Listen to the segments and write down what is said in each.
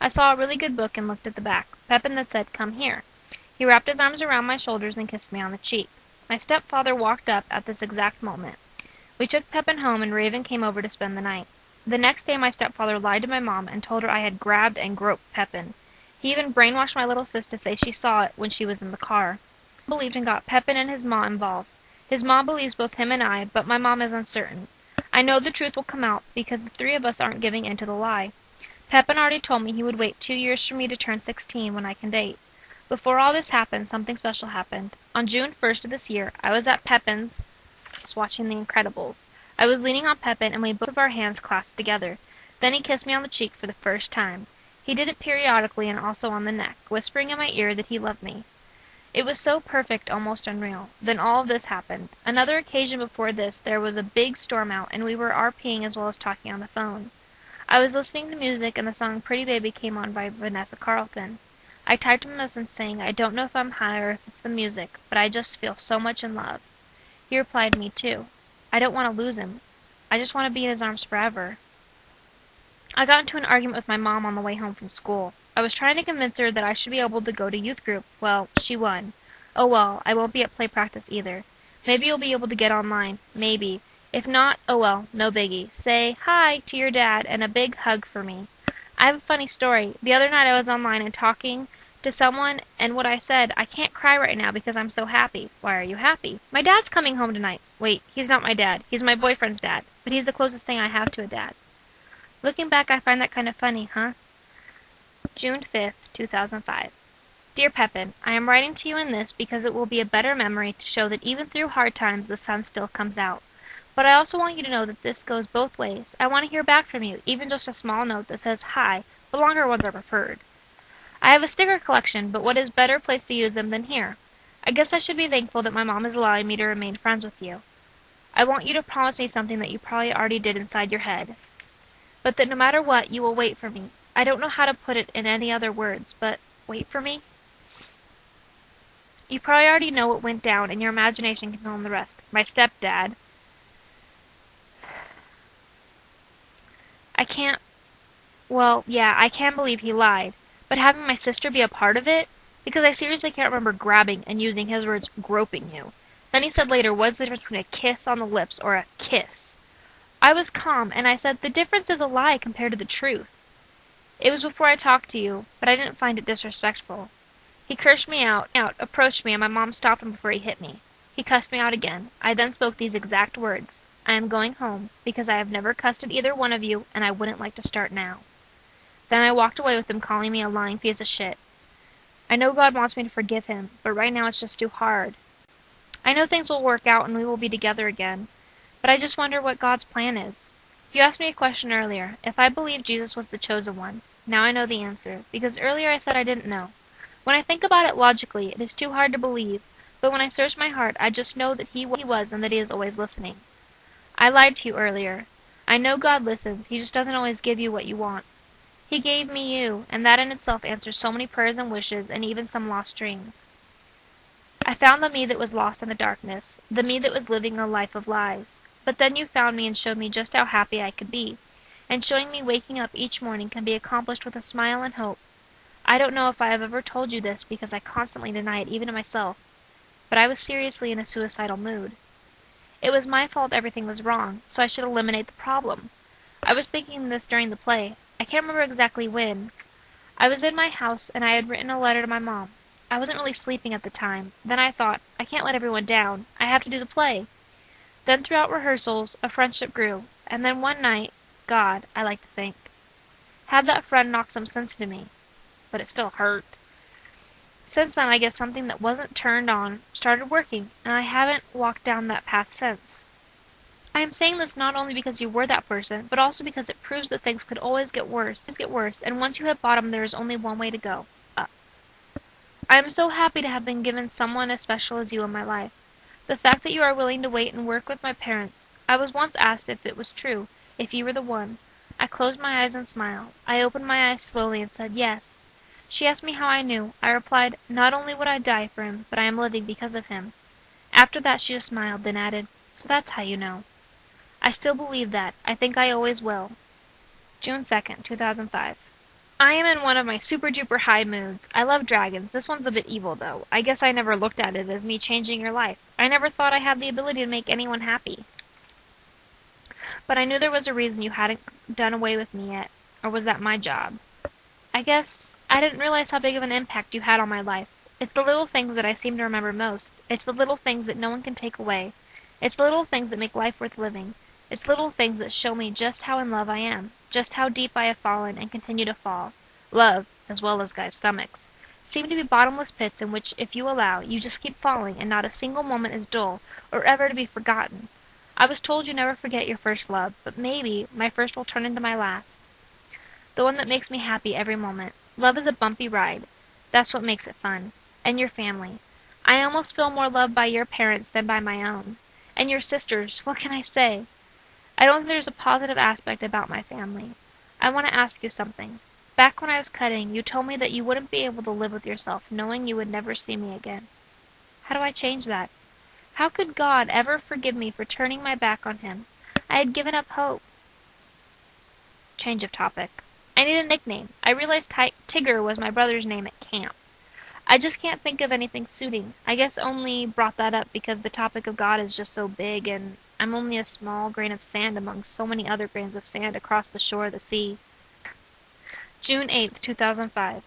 I saw a really good book and looked at the back. Pepin that said, "Come here." He wrapped his arms around my shoulders and kissed me on the cheek. My stepfather walked up at this exact moment. We took Pepin home and Raven came over to spend the night. The next day my stepfather lied to my mom and told her I had grabbed and groped Pepin. He even brainwashed my little sis to say she saw it when she was in the car. He believed and got Pepin and his ma involved. His mom believes both him and I, but my mom is uncertain. I know the truth will come out because the three of us aren't giving in to the lie. Pepin already told me he would wait 2 years for me to turn 16 when I can date. Before all this happened, something special happened. On June 1st of this year, I was at Pepin's watching The Incredibles. I was leaning on Pepin and we both of our hands clasped together. Then he kissed me on the cheek for the first time. He did it periodically and also on the neck, whispering in my ear that he loved me. It was so perfect, almost unreal. Then all of this happened. Another occasion before this, there was a big storm out and we were RPing as well as talking on the phone. I was listening to music and the song Pretty Baby came on by Vanessa Carlton. I typed him a message saying, "I don't know if I'm high or if it's the music, but I just feel so much in love." He replied, "Me too. I don't want to lose him. I just want to be in his arms forever." I got into an argument with my mom on the way home from school. I was trying to convince her that I should be able to go to youth group. Well, she won. Oh well, I won't be at play practice either. Maybe you'll be able to get online. Maybe. If not, oh well, no biggie. Say hi to your dad and a big hug for me. I have a funny story. The other night I was online and talking to someone, and what I said, "I can't cry right now because I'm so happy." "Why are you happy?" "My dad's coming home tonight." Wait, he's not my dad. He's my boyfriend's dad. But he's the closest thing I have to a dad. Looking back, I find that kind of funny, huh? June 5th, 2005. Dear Pepin, I am writing to you in this because it will be a better memory to show that even through hard times the sun still comes out. But I also want you to know that this goes both ways. I want to hear back from you, even just a small note that says hi, but longer ones are preferred. I have a sticker collection, but what is better place to use them than here? I guess I should be thankful that my mom is allowing me to remain friends with you. I want you to promise me something that you probably already did inside your head. But that no matter what, you will wait for me. I don't know how to put it in any other words, but wait for me? You probably already know what went down, and your imagination can fill in the rest. My stepdad. I can't... Well, yeah, I can believe he lied. But having my sister be a part of it? Because I seriously can't remember grabbing and using his words, groping you. Then he said later, what's the difference between a kiss on the lips or a kiss? I was calm, and I said, the difference is a lie compared to the truth. It was before I talked to you, but I didn't find it disrespectful. He cursed me out, approached me, and my mom stopped him before he hit me. He cussed me out again. I then spoke these exact words. I am going home, because I have never cussed at either one of you, and I wouldn't like to start now. Then I walked away with him calling me a lying piece of shit. I know God wants me to forgive him, but right now it's just too hard. I know things will work out and we will be together again, but I just wonder what God's plan is. You asked me a question earlier, if I believed Jesus was the chosen one. Now I know the answer, because earlier I said I didn't know. When I think about it logically, it is too hard to believe, but when I search my heart, I just know that he was and that he is always listening. I lied to you earlier. I know God listens, he just doesn't always give you what you want. He gave me you, and that in itself answers so many prayers and wishes, and even some lost dreams. I found the me that was lost in the darkness, the me that was living a life of lies. But then you found me and showed me just how happy I could be, and showing me waking up each morning can be accomplished with a smile and hope. I don't know if I have ever told you this because I constantly deny it even to myself, but I was seriously in a suicidal mood. It was my fault everything was wrong, so I should eliminate the problem. I was thinking this during the play. I can't remember exactly when. I was in my house and I had written a letter to my mom. I wasn't really sleeping at the time. Then I thought, I can't let everyone down. I have to do the play. Then throughout rehearsals, a friendship grew. And then one night, God, I like to think, had that friend knock some sense into me. But it still hurt. Since then, I guess something that wasn't turned on started working, and I haven't walked down that path since. I am saying this not only because you were that person, but also because it proves that things could always get worse, and once you hit bottom, there is only one way to go, up. I am so happy to have been given someone as special as you in my life. The fact that you are willing to wait and work with my parents. I was once asked if it was true, if you were the one. I closed my eyes and smiled. I opened my eyes slowly and said yes. She asked me how I knew. I replied, not only would I die for him, but I am living because of him. After that she just smiled, then added, so that's how you know. I still believe that. I think I always will. June 2nd, 2005. I am in one of my super duper high moods. I love dragons. This one's a bit evil, though. I guess I never looked at it as me changing your life. I never thought I had the ability to make anyone happy. But I knew there was a reason you hadn't done away with me yet. Or was that my job? I guess I didn't realize how big of an impact you had on my life. It's the little things that I seem to remember most. It's the little things that no one can take away. It's the little things that make life worth living. It's the little things that show me just how in love I am, just how deep I have fallen and continue to fall. Love, as well as guys' stomachs, seem to be bottomless pits in which, if you allow, you just keep falling and not a single moment is dull or ever to be forgotten. I was told you never forget your first love, but maybe my first will turn into my last. The one that makes me happy every moment. Love is a bumpy ride. That's what makes it fun. And your family. I almost feel more loved by your parents than by my own. And your sisters, what can I say? I don't think there's a positive aspect about my family. I want to ask you something. Back when I was cutting, you told me that you wouldn't be able to live with yourself knowing you would never see me again. How do I change that? How could God ever forgive me for turning my back on him? I had given up hope. Change of topic. I need a nickname. I realized Tigger was my brother's name at camp. I just can't think of anything suiting. I guess only brought that up because the topic of God is just so big and I'm only a small grain of sand among so many other grains of sand across the shore of the sea. June 8th, 2005.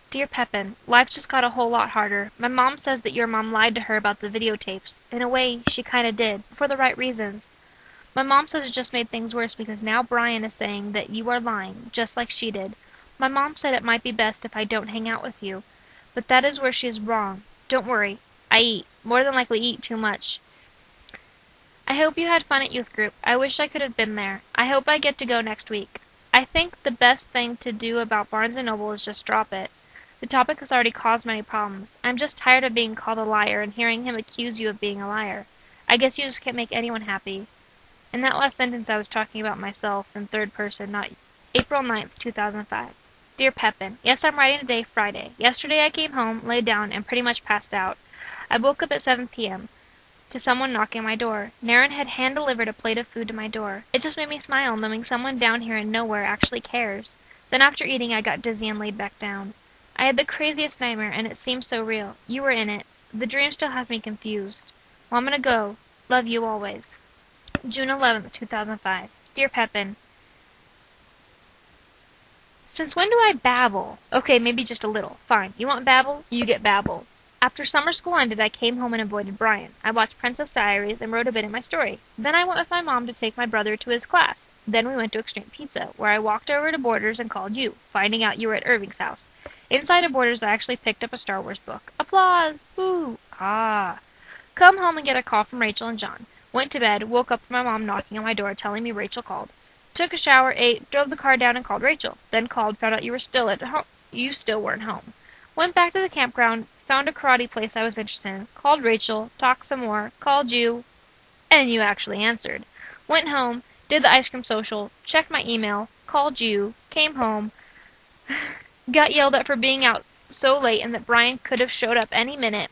Dear Pepin, life just got a whole lot harder. My mom says that your mom lied to her about the videotapes. In a way, she kinda did, for the right reasons. My mom says it just made things worse because now Brian is saying that you are lying, just like she did. My mom said it might be best if I don't hang out with you. But that is where she is wrong. Don't worry. I eat. More than likely eat too much. I hope you had fun at youth group. I wish I could have been there. I hope I get to go next week. I think the best thing to do about Barnes & Noble is just drop it. The topic has already caused many problems. I'm just tired of being called a liar and hearing him accuse you of being a liar. I guess you just can't make anyone happy. In that last sentence I was talking about myself in third person, not April 9th, 2005. Dear Pepin, yes, I'm writing today, Friday. Yesterday I came home, laid down, and pretty much passed out. I woke up at 7 p.m. to someone knocking on my door. Naren had hand-delivered a plate of food to my door. It just made me smile knowing someone down here in nowhere actually cares. Then after eating I got dizzy and laid back down. I had the craziest nightmare and it seemed so real. You were in it. The dream still has me confused. Well, I'm gonna go. Love you always. June 11th, 2005. Dear Pepin, since when do I babble? Okay, maybe just a little. Fine. You want babble? You get babble. After summer school ended, I came home and avoided Brian. I watched Princess Diaries and wrote a bit in my story. Then I went with my mom to take my brother to his class. Then we went to Extreme Pizza, where I walked over to Borders and called you, finding out you were at Irving's house. Inside of Borders, I actually picked up a Star Wars book. Applause! Woo! Ah! Come home and get a call from Rachel and John. Went to bed, woke up to my mom knocking on my door telling me Rachel called. Took a shower, ate, drove the car down and called Rachel. Then called, found out you were still at home. You still weren't home. Went back to the campground, found a karate place I was interested in, called Rachel, talked some more, called you, and you actually answered. Went home, did the ice cream social, checked my email, called you, came home, got yelled at for being out so late and that Brian could have showed up any minute,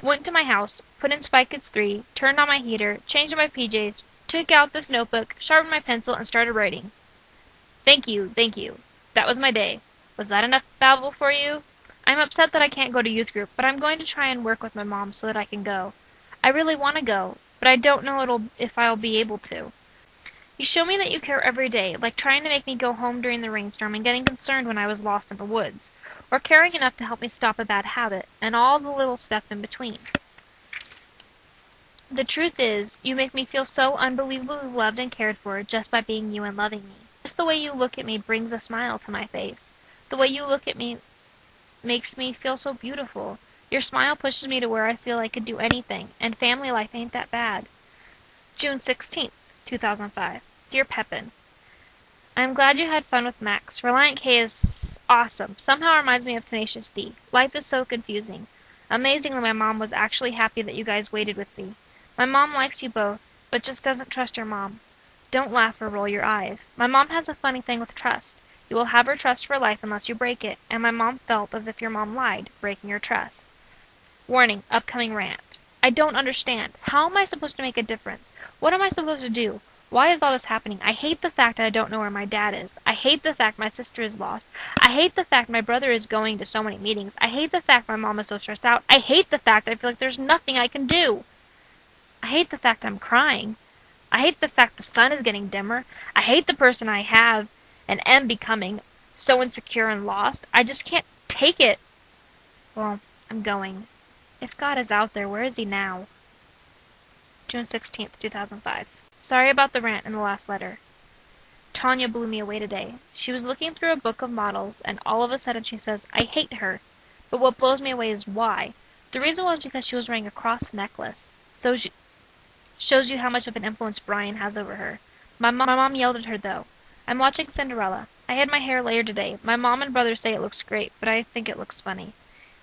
went to my house, put in Spy Kids 3, turned on my heater, changed my PJs, took out this notebook, sharpened my pencil, and started writing. Thank you, thank you. That was my day. Was that enough babble for you? I'm upset that I can't go to youth group, but I'm going to try and work with my mom so that I can go. I really want to go, but I don't know if I'll be able to. You show me that you care every day, like trying to make me go home during the rainstorm and getting concerned when I was lost in the woods, or caring enough to help me stop a bad habit, and all the little stuff in between. The truth is, you make me feel so unbelievably loved and cared for just by being you and loving me. Just the way you look at me brings a smile to my face. The way you look at me makes me feel so beautiful. Your smile pushes me to where I feel I could do anything, and family life ain't that bad. June 16th, 2005. Dear Pepin, I'm glad you had fun with Max. Reliant K is awesome. Somehow reminds me of Tenacious D. Life is so confusing. Amazingly, my mom was actually happy that you guys waited with me. My mom likes you both, but just doesn't trust your mom. Don't laugh or roll your eyes. My mom has a funny thing with trust. You will have her trust for life unless you break it, and my mom felt as if your mom lied, breaking your trust. Warning, upcoming rant. I don't understand. How am I supposed to make a difference? What am I supposed to do? Why is all this happening? I hate the fact I don't know where my dad is. I hate the fact my sister is lost. I hate the fact my brother is going to so many meetings. I hate the fact my mom is so stressed out. I hate the fact I feel like there's nothing I can do. I hate the fact I'm crying. I hate the fact the sun is getting dimmer. I hate the person I have and am becoming, so insecure and lost. I just can't take it. Well, I'm going. If God is out there, where is he now? June 16th, 2005. Sorry about the rant in the last letter. Tanya blew me away today. She was looking through a book of models, and all of a sudden she says, I hate her. But what blows me away is why. The reason was because she was wearing a cross necklace. So shows you how much of an influence Brian has over her. My mom yelled at her, though. I'm watching Cinderella. I had my hair layered today. My mom and brother say it looks great, but I think it looks funny.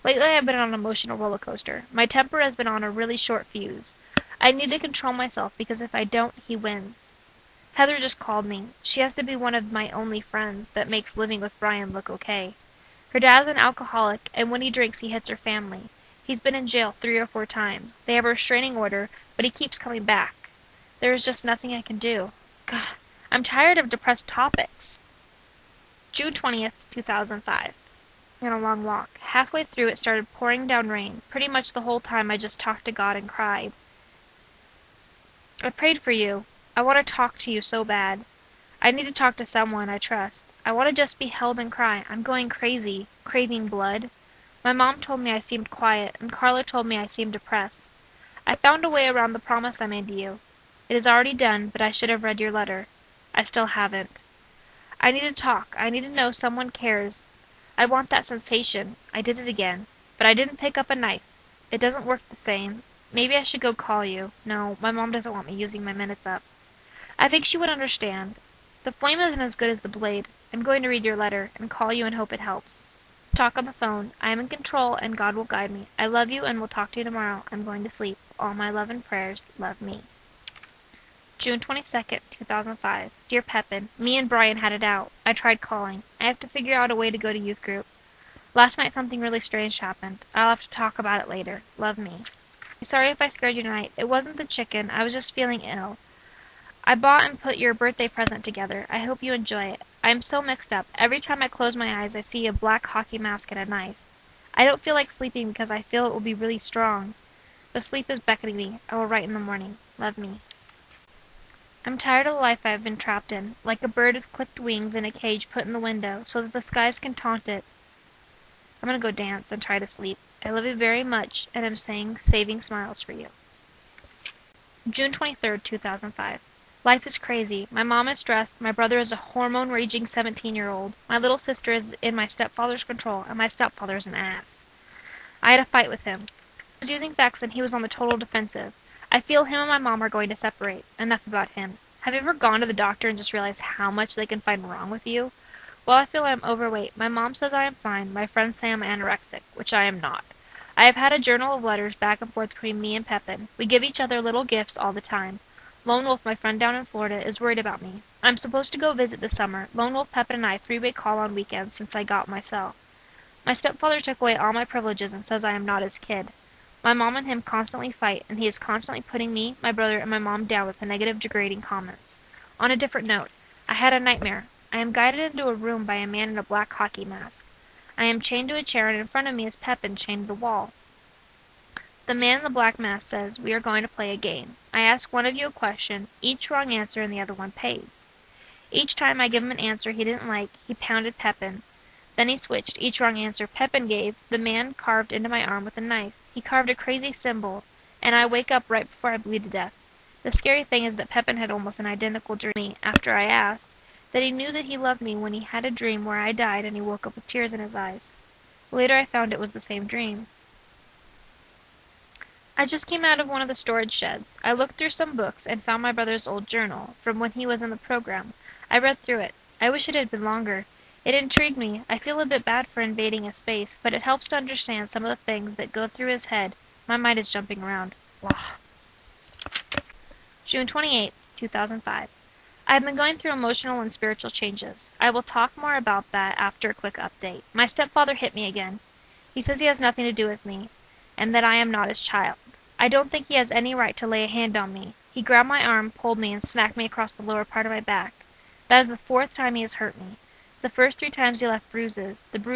Lately I've been on an emotional roller coaster. My temper has been on a really short fuse. I need to control myself because if I don't, he wins. Heather just called me. She has to be one of my only friends that makes living with Brian look okay. Her dad's an alcoholic, and when he drinks he hits her family. He's been in jail 3 or 4 times. They have a restraining order, but he keeps coming back. There is just nothing I can do. God, I'm tired of depressed topics. June 20th, 2005. On a long walk. Halfway through it started pouring down rain. Pretty much the whole time I just talked to God and cried. I prayed for you. I want to talk to you so bad. I need to talk to someone I trust. I want to just be held and cry. I'm going crazy, craving blood. My mom told me I seemed quiet, and Carla told me I seemed depressed. I found a way around the promise I made to you. It is already done, but I should have read your letter. I still haven't. I need to talk. I need to know someone cares. I want that sensation. I did it again. But I didn't pick up a knife. It doesn't work the same. Maybe I should go call you. No, my mom doesn't want me using my minutes up. I think she would understand. The flame isn't as good as the blade. I'm going to read your letter and call you and hope it helps. Talk on the phone. I am in control and God will guide me. I love you and will talk to you tomorrow. I'm going to sleep. All my love and prayers. Love me. June 22nd, 2005. Dear Pepin, me and Brian had it out. I tried calling. I have to figure out a way to go to youth group. Last night something really strange happened. I'll have to talk about it later. Love me. Sorry if I scared you tonight. It wasn't the chicken. I was just feeling ill. I bought and put your birthday present together. I hope you enjoy it. I am so mixed up. Every time I close my eyes, I see a black hockey mask and a knife. I don't feel like sleeping because I feel it will be really strong. The sleep is beckoning me. I will write in the morning. Love me. I'm tired of the life I have been trapped in, like a bird with clipped wings in a cage put in the window so that the skies can taunt it. I'm gonna go dance and try to sleep. I love you very much, and I'm saying saving smiles for you. June 23rd, 2005. Life is crazy. My mom is stressed, my brother is a hormone-raging 17-year-old, my little sister is in my stepfather's control, and my stepfather is an ass. I had a fight with him. I was using Vex and he was on the total defensive. I feel him and my mom are going to separate. Enough about him. Have you ever gone to the doctor and just realized how much they can find wrong with you? Well, I feel I'm overweight. My mom says I am fine. My friends say I'm anorexic, which I am not. I have had a journal of letters back and forth between me and Pepin. We give each other little gifts all the time. Lone Wolf, my friend down in Florida, is worried about me. I'm supposed to go visit this summer. Lone Wolf, Pepin, and I 3-way call on weekends since I got my cell. My stepfather took away all my privileges and says I am not his kid. My mom and him constantly fight, and he is constantly putting me, my brother, and my mom down with the negative, degrading comments. On a different note, I had a nightmare. I am guided into a room by a man in a black hockey mask. I am chained to a chair, and in front of me is Pepin chained to the wall. The man in the black mask says, we are going to play a game. I ask one of you a question, each wrong answer, and the other one pays. Each time I give him an answer he didn't like, he pounded Pepin. Then he switched. Each wrong answer Pepin gave, the man carved into my arm with a knife. He carved a crazy symbol, and I wake up right before I bleed to death. The scary thing is that Pepin had almost an identical dream after I asked, that he knew that he loved me when he had a dream where I died and he woke up with tears in his eyes. Later I found it was the same dream. I just came out of one of the storage sheds. I looked through some books and found my brother's old journal, from when he was in the program. I read through it. I wish it had been longer. It intrigued me. I feel a bit bad for invading his space, but it helps to understand some of the things that go through his head. My mind is jumping around. Blah. June 28, 2005. I have been going through emotional and spiritual changes. I will talk more about that after a quick update. My stepfather hit me again. He says he has nothing to do with me, and that I am not his child. I don't think he has any right to lay a hand on me. He grabbed my arm, pulled me, and smacked me across the lower part of my back. That is the fourth time he has hurt me. The first 3 times he left bruises. The bruises